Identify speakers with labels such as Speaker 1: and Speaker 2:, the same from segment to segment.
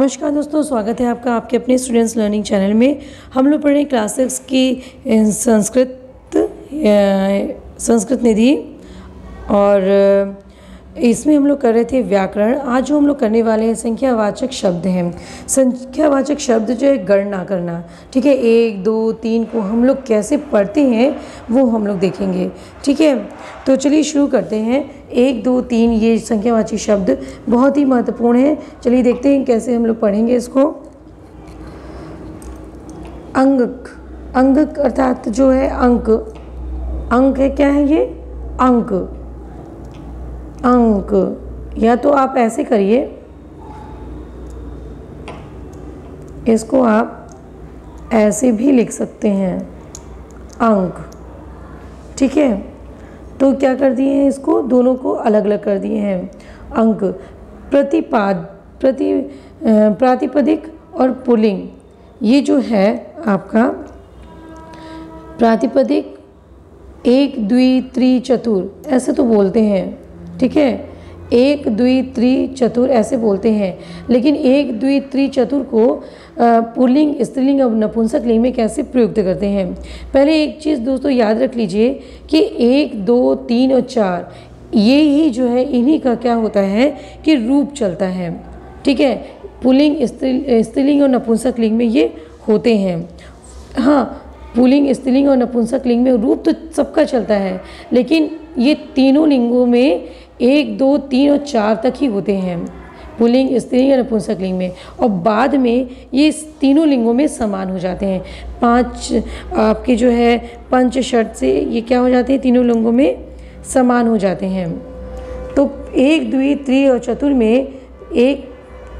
Speaker 1: नमस्कार दोस्तों, स्वागत है आपका आपके अपने स्टूडेंट्स लर्निंग चैनल में। हम लोग पढ़ रहे हैं क्लास 6 की संस्कृत निधि और इसमें हम लोग कर रहे थे व्याकरण। आज जो हम लोग करने वाले हैं संख्यावाचक शब्द हैं। संख्यावाचक शब्द जो है गणना करना, ठीक है। 1, 2, 3 को हम लोग कैसे पढ़ते हैं वो हम लोग देखेंगे, ठीक है। तो चलिए शुरू करते हैं। 1, 2, 3 ये संख्यावाची शब्द बहुत ही महत्वपूर्ण है। चलिए देखते हैं कैसे हम लोग पढ़ेंगे इसको। अंक, अंक अर्थात जो है अंक, अंक है, क्या है ये? अंक, अंक। या तो आप ऐसे करिए, इसको आप ऐसे भी लिख सकते हैं, अंक, ठीक है। तो क्या कर दिए हैं, इसको दोनों को अलग अलग कर दिए हैं। अंक प्रातिपदिक और पुल्लिंग, ये जो है आपका प्रातिपदिक 1, 2, 3, चतुर ऐसे तो बोलते हैं, ठीक है। 1, 2, 3, चतुर ऐसे बोलते हैं, लेकिन 1, 2, 3, चतुर को पुल्लिंग, स्त्रीलिंग और नपुंसकलिंग में कैसे प्रयुक्त करते हैं। पहले एक चीज़ दोस्तों याद रख लीजिए कि 1, 2, 3 और 4 ये ही जो है इन्हीं का क्या होता है कि रूप चलता है, ठीक है। पुल्लिंग, स्त्रीलिंग और नपुंसकलिंग में ये होते हैं। हाँ, पुल्लिंग, स्त्रीलिंग और नपुंसकलिंग में रूप तो सबका चलता है, लेकिन ये तीनों लिंगों में 1, 2, 3 और 4 तक ही होते हैं, पुल्लिंग, स्त्रीलिंग और नपुंसकलिंग में। और बाद में ये तीनों लिंगों में समान हो जाते हैं। 5 आपके जो है पंच षट से ये क्या हो जाते हैं, तीनों लिंगों में समान हो जाते हैं। तो 1, 2, 3 और चतुर में एक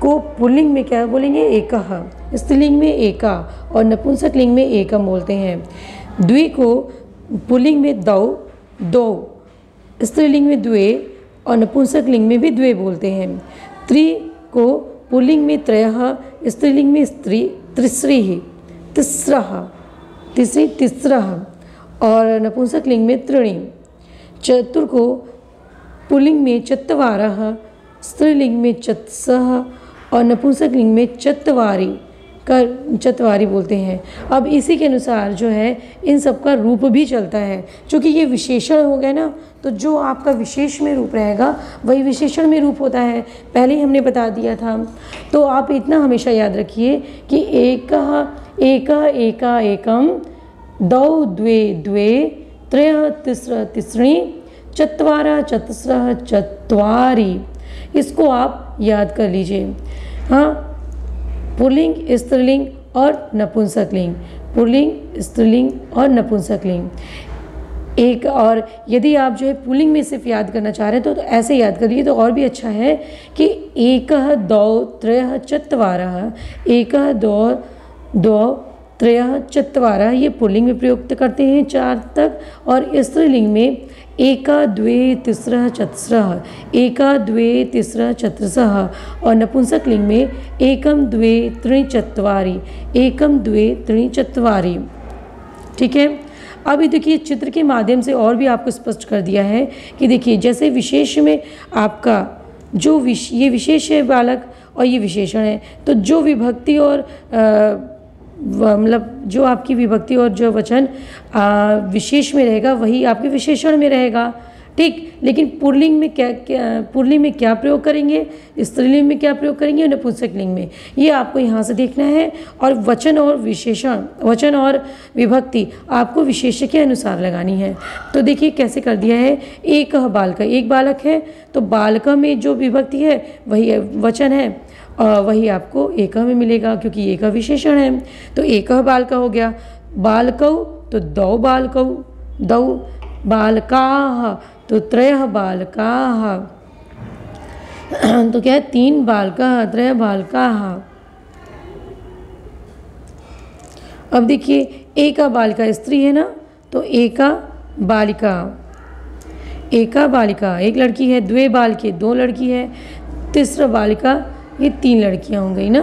Speaker 1: को पुल्लिंग में क्या बोलेंगे, एकः, स्त्रीलिंग में एका और नपुंसकलिंग में एकम बोलते हैं। द्वि को पुल्लिंग में दौ, दो, स्त्रीलिंग में द्वे और नपुंसकलिंग में भी द्वे बोलते हैं। त्रि को पुल्लिंग में त्रयः, स्त्रीलिंग में स्त्री, तिस्रिः, तिस्रः, तीसरी, तिस्रः और नपुंसकलिंग में त्रीणि। चतुर को पुल्लिंग में चत्वारः, स्त्रीलिंग में चत्सः और नपुंसकलिंग में चत्वारी बोलते हैं। अब इसी के अनुसार जो है इन सब का रूप भी चलता है, क्योंकि ये विशेषण हो गए ना, तो जो आपका विशेष में रूप रहेगा वही विशेषण में रूप होता है। पहले ही हमने बता दिया था। तो आप इतना हमेशा याद रखिए कि एकः, एकः, एका, एकम, दौ, द्वे, द्वे, त्रयः, तिस्रः, तिस्रीणि, चत्वारः, चतस्रः, चत्वारि। इसको आप याद कर लीजिए। हाँ, पुल्लिंग, स्त्रीलिंग और नपुंसकलिंग, पुल्लिंग, स्त्रीलिंग और नपुंसकलिंग। एक और यदि आप जो है पुल्लिंग में सिर्फ याद करना चाह रहे हैं तो ऐसे याद करिए तो और भी अच्छा है कि एकः, दौ, त्रयः, चत्वारः, एकः, दौ, द्वौ, त्रयः, चत्वारः ये पुल्लिंग में प्रयुक्त करते हैं 4 तक। और स्त्रीलिंग में एका, द्वे, तिस्रः, चतस्रः, एका, द्वे, तिस्रः, चतुर्सः और नपुंसकलिंग में एकम, द्वे, त्रीणि, चत्वारि, एकम, द्वे, त्रीणि, चत्वारि, ठीक है। अभी देखिए चित्र के माध्यम से और भी आपको स्पष्ट कर दिया है कि देखिए जैसे विशेष में आपका जो ये विशेष है बालक और ये विशेषण है, तो जो विभक्ति और मतलब जो आपकी विभक्ति और जो वचन विशेष में रहेगा वही आपके विशेषण में रहेगा, ठीक। लेकिन पुल्लिंग में पुल्लिंग में क्या प्रयोग करेंगे, स्त्रीलिंग में क्या प्रयोग करेंगे और नपुंसकलिंग में, ये आपको यहाँ से देखना है। और वचन और विशेषण, वचन और विभक्ति आपको विशेष्य के अनुसार लगानी है। तो देखिए कैसे कर दिया है। एकः बालकः, एक बालक है तो बालकः में जो विभक्ति है वही वचन है, वही आपको एकः में मिलेगा क्योंकि एकः विशेषण है। तो एकः बालकः हो गया। बालकौ तो दौ बालकौ, दौ बालकाः तो त्रयः बालकाः, तो क्या है 3 बालकाः, त्रयः बालकाः। अब देखिए एका बालिका स्त्री है ना, तो एका बालिका, एका बालिका एक लड़की है, द्वे बालके 2 लड़की है, तिस्र बालिका ये 3 लड़कियां हो गई ना।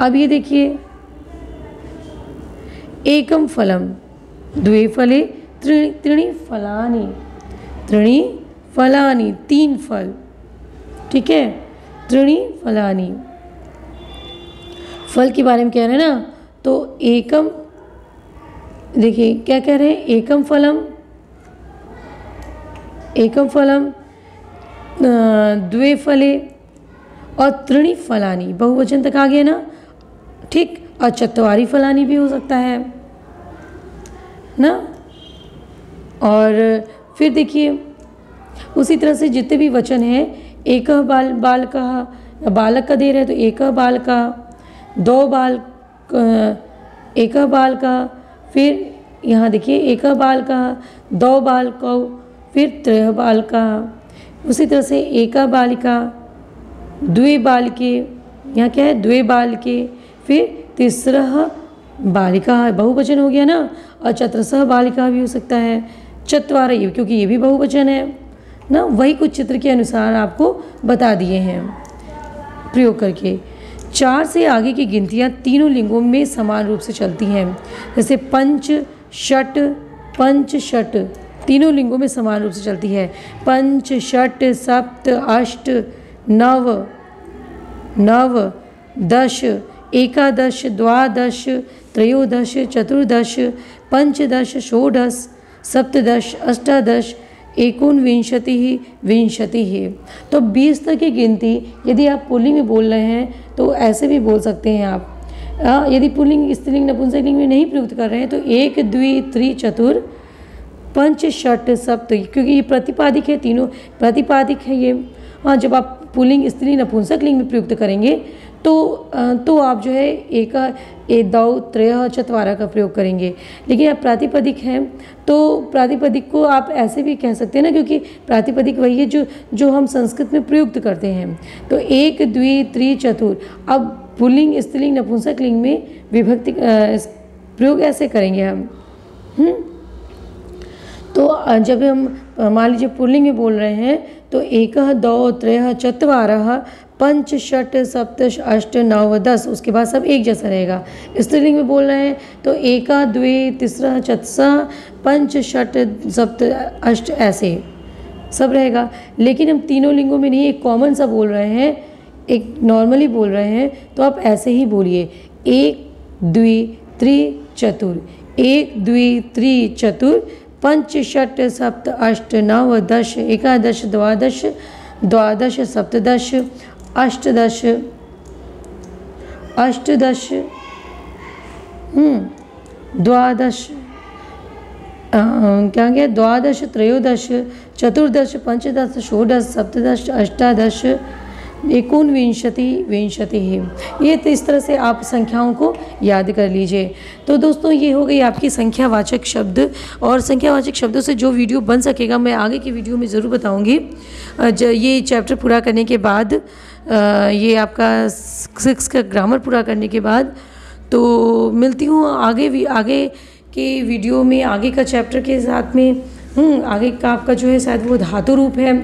Speaker 1: अब ये देखिए एकम फलम, द्वे फले, त्रीणि फलानि, त्रीणि फलानि 3 फल, ठीक है, त्रीणि फलानि। फल के बारे में कह रहे हैं ना, तो एकम, देखिए क्या कह रहे हैं, एकम फलम द्वे फले और त्रीणि फलानी, बहुवचन तक आ गया ना, ठीक। और चत्वारि फलानी भी हो सकता है ना। और फिर देखिए उसी तरह से जितने भी वचन हैं, एक बालकः, बालक का दे रहे हैं तो एक बालका, दो एक बालका, फिर यहाँ देखिए एक बालका, दो बालकौ, फिर त्रय बालका। उसी तरह से एक बालिका, द्वे बालिके, यहाँ क्या है, द्वे बालिके, फिर तीसरा बालिका, बहुवचन हो गया ना। और चतुर्सह बालिका भी हो सकता है, चत्वारः, क्योंकि ये भी बहुवचन है ना। वही कुछ चित्र के अनुसार आपको बता दिए हैं प्रयोग करके। 4 से आगे की गिनतियाँ तीनों लिंगों में समान रूप से चलती हैं, जैसे पंच, षट, तीनों लिंगों में समान रूप से चलती है। पंच, षट, सप्त, अष्ट, नव, दश, एकादश, द्वादश, त्रयोदश, चतुर्दश, पंचदश, षोडश, सप्तदश, अष्टादश, एकोनविंशतिः, विंशतिः। तो 20 तक की गिनती यदि आप पुल्लिंग में बोल रहे हैं तो ऐसे भी बोल सकते हैं आप। यदि पुल्लिंग, स्त्रीलिंग, नपुंसकलिंग में नहीं प्रयुक्त कर रहे हैं तो एक, द्वि, त्रि, चतुर, पंच, षट, सप्त, क्योंकि ये प्रतिपादिक है, तीनों प्रतिपादिक है ये। हाँ, जब आप पुल्लिंग, स्त्रीलिंग, नपुंसकलिंग में प्रयुक्त करेंगे तो आप जो है एक, दो, त्रय, चत्वारा का प्रयोग करेंगे। लेकिन आप प्रातिपदिक हैं तो प्रातिपदिक को आप ऐसे भी कह सकते हैं ना, क्योंकि प्रातिपदिक वही है जो हम संस्कृत में प्रयुक्त करते हैं। तो एक, द्वि, त्रि, चतुर। अब पुल्लिंग, स्त्रीलिंग, नपुंसकलिंग में विभक्ति प्रयोग ऐसे करेंगे हम। तो जब हम मान लीजिए पुल्लिंग में बोल रहे हैं तो एक, दो, त्रय, चत्वारः, पंच, षट, सप्त, अष्ट, नव, 10, उसके बाद सब एक जैसा रहेगा। स्त्रीलिंग में बोल रहे हैं तो एका, द्वे, तीसरा, चतुसा, पंच, षट, सप्त, अष्ट, ऐसे सब रहेगा। लेकिन हम तीनों लिंगों में नहीं, एक कॉमन सा बोल रहे हैं, एक नॉर्मली बोल रहे हैं, तो आप ऐसे ही बोलिए, एक, द्वि, त्रि, चतुर, एक, द्वि, त्रि, चतुर, पंच, षट, सप्त, अष्ट, नव, दश, एकादश, द्वादश, सप्तदश, अष्टदश, द्वादश, क्या गया, द्वादश, त्रयोदश, चतुर्दश, पंचदश, षोडश, सप्तदश, अष्टादश, एकोनविंशति, विंशतिः। ये तो इस तरह से आप संख्याओं को याद कर लीजिए। तो दोस्तों ये हो गई आपकी संख्यावाचक शब्द। और संख्यावाचक शब्दों से जो वीडियो बन सकेगा मैं आगे की वीडियो में ज़रूर बताऊंगी। ये चैप्टर पूरा करने के बाद, ये आपका 6 का ग्रामर पूरा करने के बाद, तो मिलती हूँ आगे के वीडियो में, आगे का चैप्टर के साथ में। आगे का आपका जो है शायद वो धातु रूप है।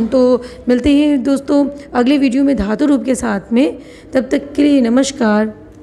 Speaker 1: तो मिलते हैं दोस्तों अगले वीडियो में धातु रूप के साथ में। तब तक के लिए नमस्कार।